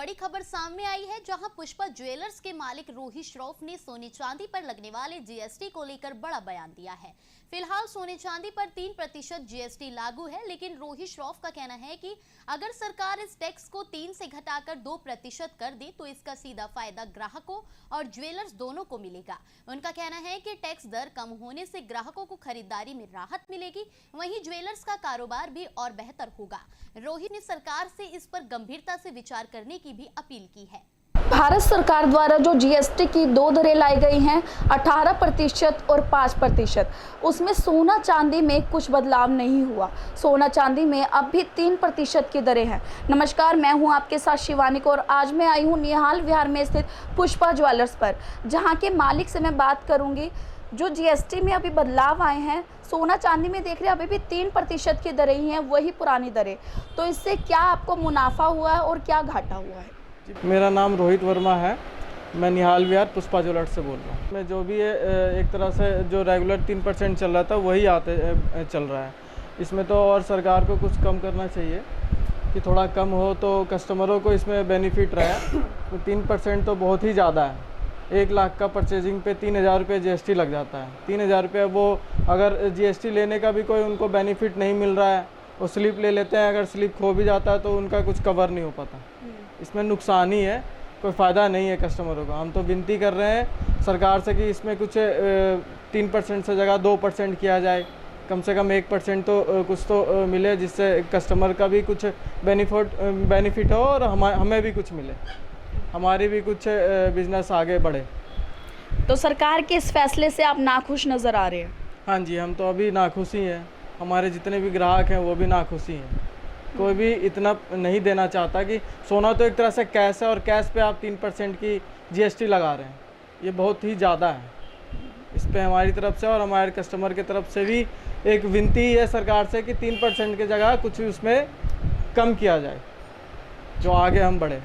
बड़ी खबर सामने आई है, जहां पुष्पा ज्वेलर्स के मालिक रोहित श्रॉफ ने सोने चांदी पर लगने वाले जीएसटी को लेकर बड़ा बयान दिया है। फिलहाल सोने चांदी पर 3% जीएसटी लागू है, लेकिन रोहित श्रॉफ का कहना है कि अगर सरकार इस टैक्स को 3 से घटाकर 2% कर दे तो इसका सीधा फायदा ग्राहकों और ज्वेलर्स दोनों को मिलेगा। उनका कहना है कि टैक्स दर कम होने से ग्राहकों को खरीदारी में राहत मिलेगी, वहीं ज्वेलर्स का कारोबार भी और बेहतर होगा। रोहित ने सरकार से इस पर गंभीरता से विचार करने की भी अपील की है। भारत सरकार द्वारा जो जीएसटी की 2 दरें लाई गई हैं 18% और 5%, उसमें सोना चांदी में कुछ बदलाव नहीं हुआ। सोना चांदी में अब भी 3% की दरें हैं। नमस्कार, मैं हूं आपके साथ शिवानी और आज मैं आई हूं निहाल विहार में स्थित पुष्पा ज्वेलर्स पर, जहां के मालिक से मैं बात करूंगी। जो जीएसटी में अभी बदलाव आए हैं, सोना चांदी में देख रहे हैं अभी भी 3% की दरें ही हैं, वही पुरानी दरें। तो इससे क्या आपको मुनाफा हुआ है और क्या घाटा हुआ है? मेरा नाम रोहित वर्मा है, मैं निहाल विहार पुष्पा ज्वेलर्स से बोल रहा हूँ। मैं जो भी है एक तरह से जो रेगुलर 3% चल रहा था वही चल रहा है। इसमें तो और सरकार को कुछ कम करना चाहिए कि थोड़ा कम हो तो कस्टमरों को इसमें बेनिफिट रहे। तो 3% तो बहुत ही ज़्यादा है। 1 लाख का परचेजिंग पे 3,000 रुपये जीएसटी लग जाता है। 3,000 रुपये वो अगर जीएसटी लेने का भी कोई उनको बेनिफिट नहीं मिल रहा है, वो स्लिप ले लेते हैं। अगर स्लिप खो भी जाता है तो उनका कुछ कवर नहीं हो पाता। इसमें नुकसान ही है, कोई फ़ायदा नहीं है कस्टमरों का। हम तो विनती कर रहे हैं सरकार से कि इसमें कुछ 3% से जगह 2% किया जाए, कम से कम 1% तो कुछ तो मिले, जिससे कस्टमर का भी कुछ बेनिफिट हो और हमें भी कुछ मिले, हमारी भी कुछ बिजनेस आगे बढ़े। तो सरकार के इस फैसले से आप नाखुश नज़र आ रहे हैं? हाँ जी, हम तो अभी नाखुश ही हैं। हमारे जितने भी ग्राहक हैं वो भी नाखुश ही हैं। कोई भी इतना नहीं देना चाहता कि सोना तो एक तरह से कैश है और कैश पे आप 3% की जीएसटी लगा रहे हैं, ये बहुत ही ज़्यादा है। इस पे हमारी तरफ से और हमारे कस्टमर की तरफ से भी एक विनती है सरकार से कि 3% की जगह कुछ उसमें कम किया जाए, जो आगे हम बढ़े।